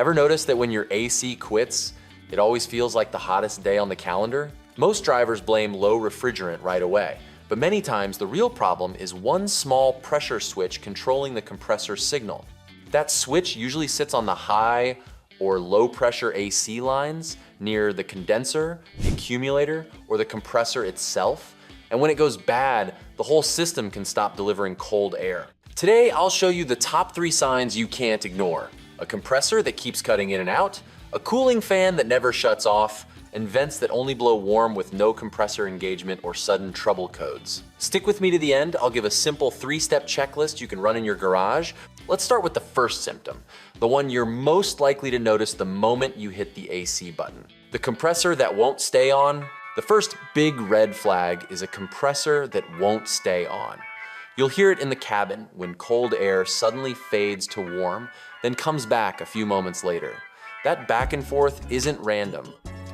Ever notice that when your AC quits, it always feels like the hottest day on the calendar? Most drivers blame low refrigerant right away, but many times the real problem is one small pressure switch controlling the compressor signal. That switch usually sits on the high or low pressure AC lines near the condenser, the accumulator, or the compressor itself. And when it goes bad, the whole system can stop delivering cold air. Today, I'll show you the top 3 signs you can't ignore: a compressor that keeps cutting in and out, a cooling fan that never shuts off, and vents that only blow warm with no compressor engagement or sudden trouble codes. Stick with me to the end. I'll give a simple 3-step checklist you can run in your garage. Let's start with the first symptom, the one you're most likely to notice the moment you hit the AC button. The compressor that won't stay on. The first big red flag is a compressor that won't stay on. You'll hear it in the cabin when cold air suddenly fades to warm, then comes back a few moments later. That back and forth isn't random.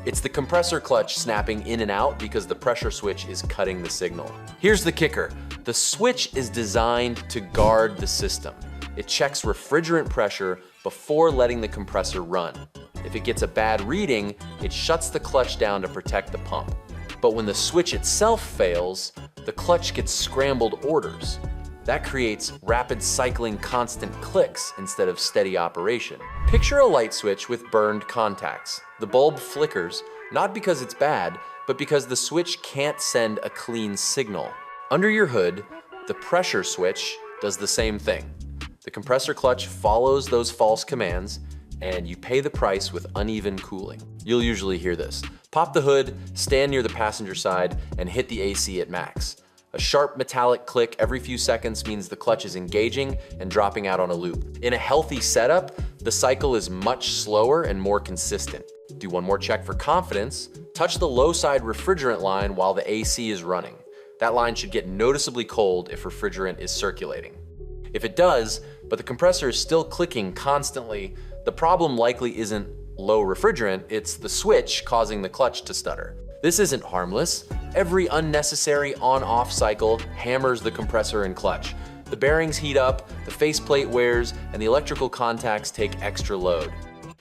It's the compressor clutch snapping in and out because the pressure switch is cutting the signal. Here's the kicker. The switch is designed to guard the system. It checks refrigerant pressure before letting the compressor run. If it gets a bad reading, it shuts the clutch down to protect the pump. But when the switch itself fails, the clutch gets scrambled orders. That creates rapid cycling constant clicks instead of steady operation. Picture a light switch with burned contacts. The bulb flickers, not because it's bad, but because the switch can't send a clean signal. Under your hood, the pressure switch does the same thing. The compressor clutch follows those false commands, and you pay the price with uneven cooling. You'll usually hear this. Pop the hood, stand near the passenger side, and hit the AC at max. A sharp metallic click every few seconds means the clutch is engaging and dropping out on a loop. In a healthy setup, the cycle is much slower and more consistent. Do one more check for confidence. Touch the low side refrigerant line while the AC is running. That line should get noticeably cold if refrigerant is circulating. If it does, but the compressor is still clicking constantly, the problem likely isn't low refrigerant, it's the switch causing the clutch to stutter. This isn't harmless. Every unnecessary on-off cycle hammers the compressor and clutch. The bearings heat up, the faceplate wears, and the electrical contacts take extra load.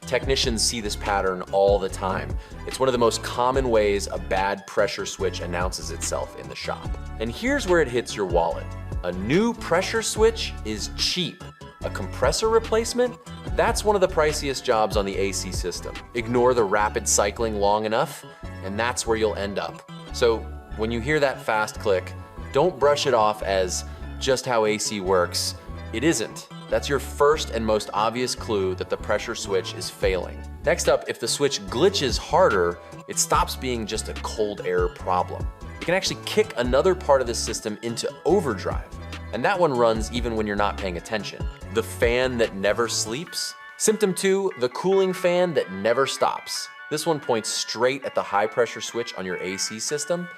Technicians see this pattern all the time. It's one of the most common ways a bad pressure switch announces itself in the shop. And here's where it hits your wallet. A new pressure switch is cheap. A compressor replacement? That's one of the priciest jobs on the AC system. Ignore the rapid cycling long enough, and that's where you'll end up. So when you hear that fast click, don't brush it off as just how AC works. It isn't. That's your first and most obvious clue that the pressure switch is failing. Next up, if the switch glitches harder, it stops being just a cold air problem. It can actually kick another part of the system into overdrive. And that one runs even when you're not paying attention. The fan that never sleeps. Symptom 2, the cooling fan that never stops. This one points straight at the high pressure switch on your AC system.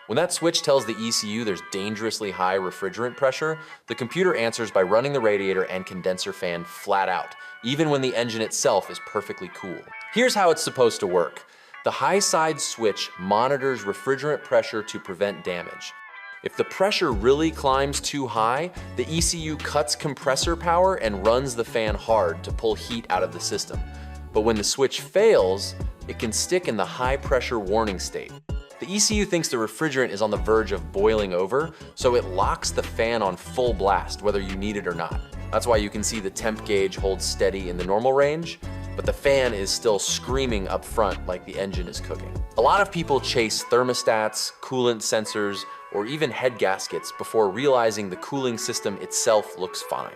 When that switch tells the ECU there's dangerously high refrigerant pressure, the computer answers by running the radiator and condenser fan flat out, even when the engine itself is perfectly cool. Here's how it's supposed to work. The high side switch monitors refrigerant pressure to prevent damage. If the pressure really climbs too high, the ECU cuts compressor power and runs the fan hard to pull heat out of the system. But when the switch fails, it can stick in the high pressure warning state. The ECU thinks the refrigerant is on the verge of boiling over, so it locks the fan on full blast, whether you need it or not. That's why you can see the temp gauge hold steady in the normal range, but the fan is still screaming up front like the engine is cooking. A lot of people chase thermostats, coolant sensors, or even head gaskets before realizing the cooling system itself looks fine.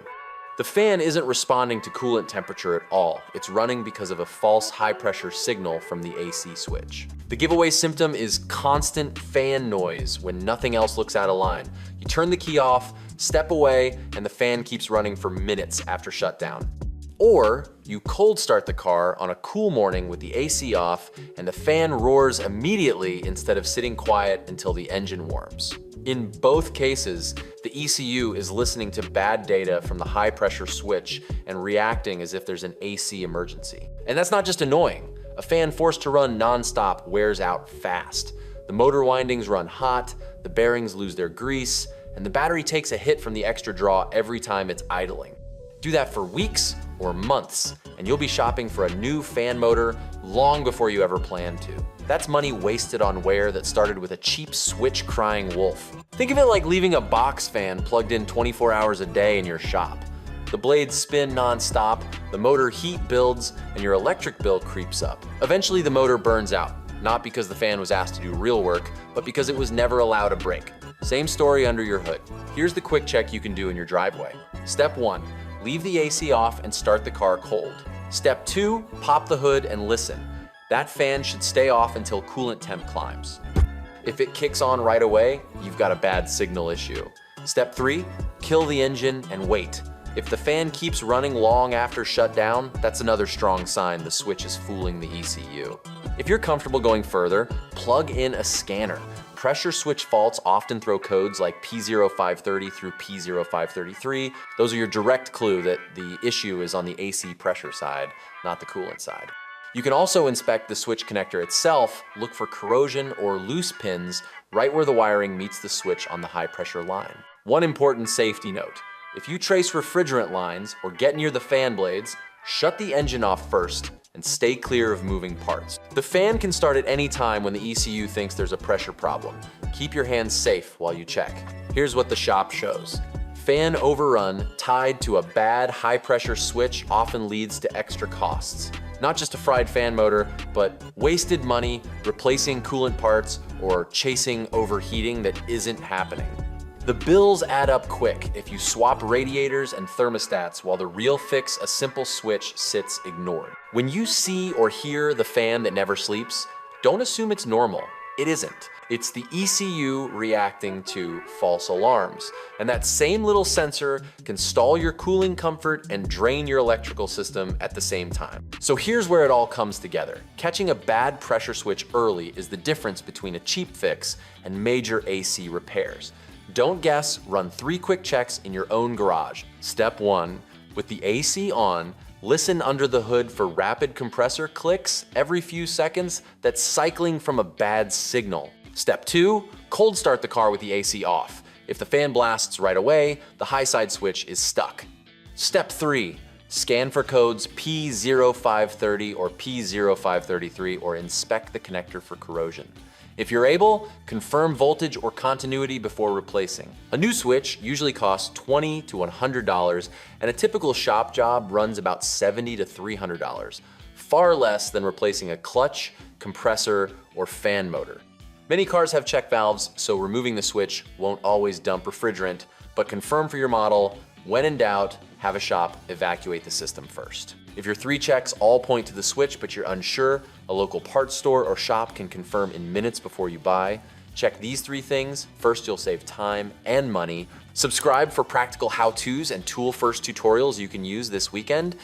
The fan isn't responding to coolant temperature at all. It's running because of a false high pressure signal from the AC switch. The giveaway symptom is constant fan noise when nothing else looks out of line. You turn the key off, step away, and the fan keeps running for minutes after shutdown. Or you cold start the car on a cool morning with the AC off and the fan roars immediately instead of sitting quiet until the engine warms. In both cases, the ECU is listening to bad data from the high pressure switch and reacting as if there's an AC emergency. And that's not just annoying. A fan forced to run nonstop wears out fast. The motor windings run hot, the bearings lose their grease, and the battery takes a hit from the extra draw every time it's idling. Do that for weeks or months, and you'll be shopping for a new fan motor long before you ever planned to. That's money wasted on wear that started with a cheap switch crying wolf. Think of it like leaving a box fan plugged in 24 hours a day in your shop. The blades spin non-stop, the motor heat builds, and your electric bill creeps up. Eventually the motor burns out, not because the fan was asked to do real work, but because it was never allowed a break. Same story under your hood. Here's the quick check you can do in your driveway. Step 1, leave the AC off and start the car cold. Step 2, pop the hood and listen. That fan should stay off until coolant temp climbs. If it kicks on right away, you've got a bad signal issue. Step 3, kill the engine and wait. If the fan keeps running long after shutdown, that's another strong sign the switch is fooling the ECU. If you're comfortable going further, plug in a scanner. Pressure switch faults often throw codes like P0530 through P0533. Those are your direct clue that the issue is on the AC pressure side, not the coolant side. You can also inspect the switch connector itself, look for corrosion or loose pins right where the wiring meets the switch on the high pressure line. One important safety note. If you trace refrigerant lines or get near the fan blades, shut the engine off first and stay clear of moving parts. The fan can start at any time when the ECU thinks there's a pressure problem. Keep your hands safe while you check. Here's what the shop shows. Fan overrun tied to a bad high pressure switch often leads to extra costs. Not just a fried fan motor, but wasted money replacing coolant parts or chasing overheating that isn't happening. The bills add up quick if you swap radiators and thermostats while the real fix, a simple switch, sits ignored. When you see or hear the fan that never sleeps, don't assume it's normal. It isn't. It's the ECU reacting to false alarms. And that same little sensor can stall your cooling comfort and drain your electrical system at the same time. So here's where it all comes together. Catching a bad pressure switch early is the difference between a cheap fix and major AC repairs. Don't guess, run 3 quick checks in your own garage. Step 1, with the AC on, listen under the hood for rapid compressor clicks every few seconds that's cycling from a bad signal. Step 2, cold start the car with the AC off. If the fan blasts right away, the high side switch is stuck. Step 3, scan for codes P0530 or P0533 or inspect the connector for corrosion. If you're able, confirm voltage or continuity before replacing. A new switch usually costs $20 to $100, and a typical shop job runs about $70 to $300, far less than replacing a clutch, compressor, or fan motor. Many cars have check valves, so removing the switch won't always dump refrigerant, but confirm for your model. When in doubt, have a shop evacuate the system first. If your 3 checks all point to the switch but you're unsure, a local parts store or shop can confirm in minutes before you buy. Check these 3 things. First, you'll save time and money. Subscribe for practical how-tos and tool-first tutorials you can use this weekend.